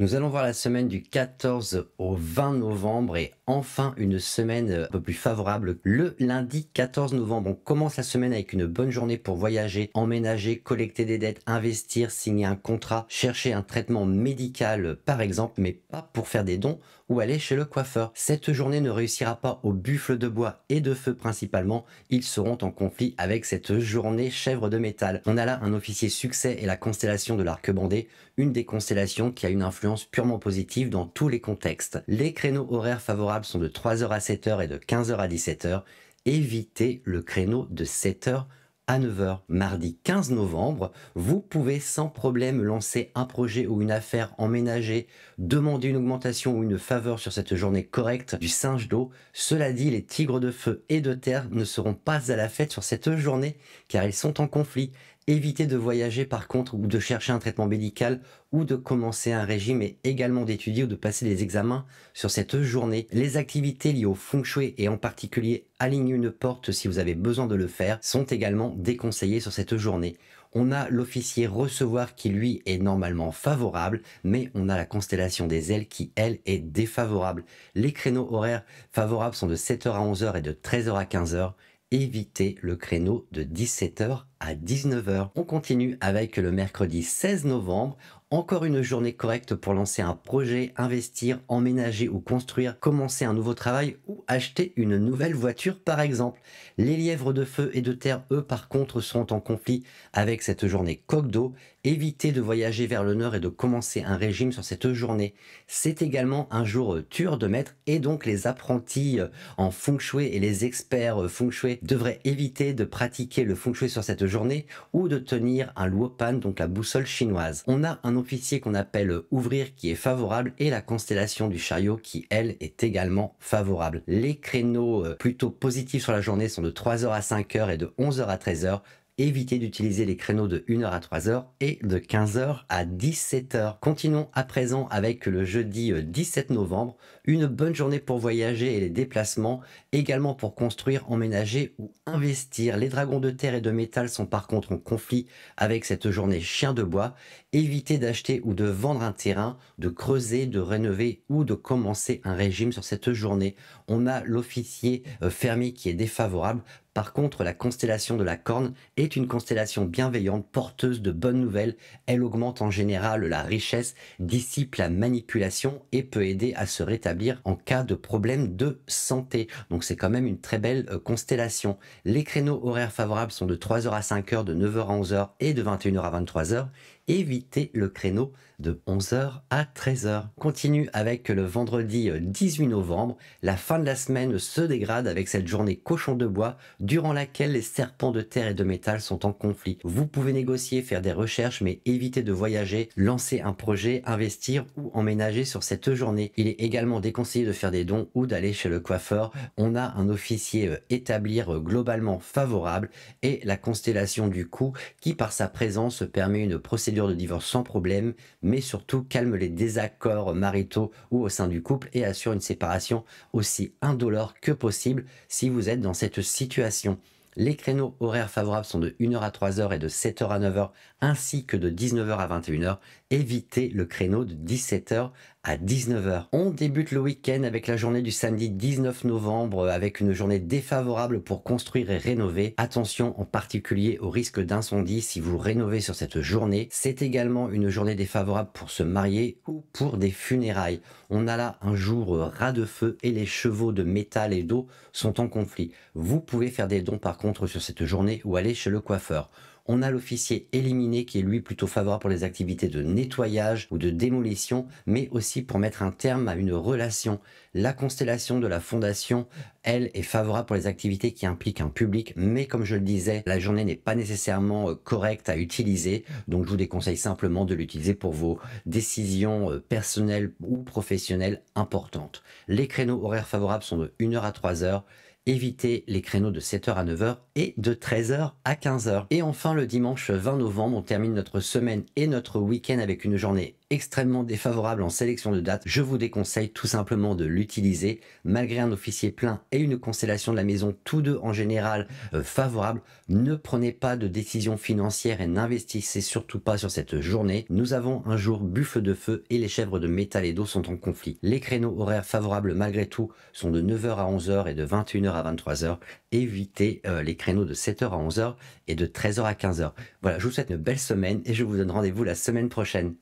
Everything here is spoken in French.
Nous allons voir la semaine du 14 au 20 novembre et enfin une semaine un peu plus favorable. Le lundi 14 novembre, on commence la semaine avec une bonne journée pour voyager, emménager, collecter des dettes, investir, signer un contrat, chercher un traitement médical par exemple, mais pas pour faire des dons ou aller chez le coiffeur. Cette journée ne réussira pas aux buffles de bois et de feu principalement. Ils seront en conflit avec cette journée chèvre de métal. On a là un officier succès et la constellation de l'arc-bandé, une des constellations qui a une influence purement positive dans tous les contextes. Les créneaux horaires favorables sont de 3 heures à 7 heures et de 15 heures à 17 heures. Évitez le créneau de 7 heures à 9 heures. Mardi 15 novembre, vous pouvez sans problème lancer un projet ou une affaire, emménager, demander une augmentation ou une faveur sur cette journée correcte du singe d'eau. Cela dit, les tigres de feu et de terre ne seront pas à la fête sur cette journée car ils sont en conflit. Évitez de voyager par contre ou de chercher un traitement médical ou de commencer un régime et également d'étudier ou de passer des examens sur cette journée. Les activités liées au feng shui et en particulier aligner une porte si vous avez besoin de le faire sont également déconseillées sur cette journée. On a l'officier recevoir qui lui est normalement favorable, mais on a la constellation des ailes qui elle est défavorable. Les créneaux horaires favorables sont de 7 heures à 11 heures et de 13 heures à 15 heures. Évitez le créneau de 17 heures à 19 heures. On continue avec le mercredi 16 novembre. Encore une journée correcte pour lancer un projet, investir, emménager ou construire, commencer un nouveau travail ou acheter une nouvelle voiture par exemple. Les lièvres de feu et de terre, eux, par contre, sont en conflit avec cette journée coque d'eau. Évitez de voyager vers le nord et de commencer un régime sur cette journée. C'est également un jour dur de maître et donc les apprentis en feng shui et les experts feng shui devraient éviter de pratiquer le feng shui sur cette journée ou de tenir un luopan, donc la boussole chinoise. On a un officier qu'on appelle ouvrir qui est favorable et la constellation du chariot qui elle est également favorable. Les créneaux plutôt positifs sur la journée sont de 3 heures à 5 heures et de 11 heures à 13 heures. Évitez d'utiliser les créneaux de 1 heure à 3 heures et de 15 heures à 17 heures. Continuons à présent avec le jeudi 17 novembre. Une bonne journée pour voyager et les déplacements, également pour construire, emménager ou investir. Les dragons de terre et de métal sont par contre en conflit avec cette journée chien de bois. Évitez d'acheter ou de vendre un terrain, de creuser, de rénover ou de commencer un régime sur cette journée. On a l'officier fermier qui est défavorable. Par contre, la constellation de la Corne est une constellation bienveillante, porteuse de bonnes nouvelles. Elle augmente en général la richesse, dissipe la manipulation et peut aider à se rétablir en cas de problème de santé. Donc c'est quand même une très belle constellation. Les créneaux horaires favorables sont de 3 heures à 5 heures, de 9 heures à 11 heures et de 21 heures à 23 heures. Évitez le créneau de 11 heures à 13 heures. Continue avec le vendredi 18 novembre. La fin de la semaine se dégrade avec cette journée cochon de bois durant laquelle les serpents de terre et de métal sont en conflit. Vous pouvez négocier, faire des recherches, mais évitez de voyager, lancer un projet, investir ou emménager sur cette journée. Il est également déconseillé de faire des dons ou d'aller chez le coiffeur. On a un officier établir globalement favorable et la constellation du coup qui par sa présence permet une procédure de divorce sans problème, mais surtout calme les désaccords maritaux ou au sein du couple et assure une séparation aussi indolore que possible si vous êtes dans cette situation. Les créneaux horaires favorables sont de 1 heure à 3 heures et de 7 heures à 9 heures, ainsi que de 19 heures à 21 heures. Évitez le créneau de 17 heures à 19 heures. On débute le week-end avec la journée du samedi 19 novembre avec une journée défavorable pour construire et rénover. Attention en particulier au risque d'incendie si vous rénovez sur cette journée. C'est également une journée défavorable pour se marier ou pour des funérailles. On a là un jour ras de feu et les chevaux de métal et d'eau sont en conflit. Vous pouvez faire des dons par contre sur cette journée ou aller chez le coiffeur. On a l'officier éliminé qui est lui plutôt favorable pour les activités de nettoyage ou de démolition, mais aussi pour mettre un terme à une relation. La constellation de la fondation, elle, est favorable pour les activités qui impliquent un public, mais comme je le disais, la journée n'est pas nécessairement correcte à utiliser, donc je vous déconseille simplement de l'utiliser pour vos décisions personnelles ou professionnelles importantes. Les créneaux horaires favorables sont de 1 heure à 3 heures. Évitez les créneaux de 7 heures à 9 heures et de 13 heures à 15 heures. Et enfin, le dimanche 20 novembre, on termine notre semaine et notre week-end avec une journée extrêmement défavorable en sélection de date, je vous déconseille tout simplement de l'utiliser. Malgré un officier plein et une constellation de la maison, tous deux en général favorables, ne prenez pas de décision financière et n'investissez surtout pas sur cette journée. Nous avons un jour buffle de feu et les chèvres de métal et d'eau sont en conflit. Les créneaux horaires favorables malgré tout sont de 9 h à 11 h et de 21 h à 23 h. Évitez les créneaux de 7 h à 11 h et de 13 h à 15 h. Voilà, je vous souhaite une belle semaine et je vous donne rendez-vous la semaine prochaine.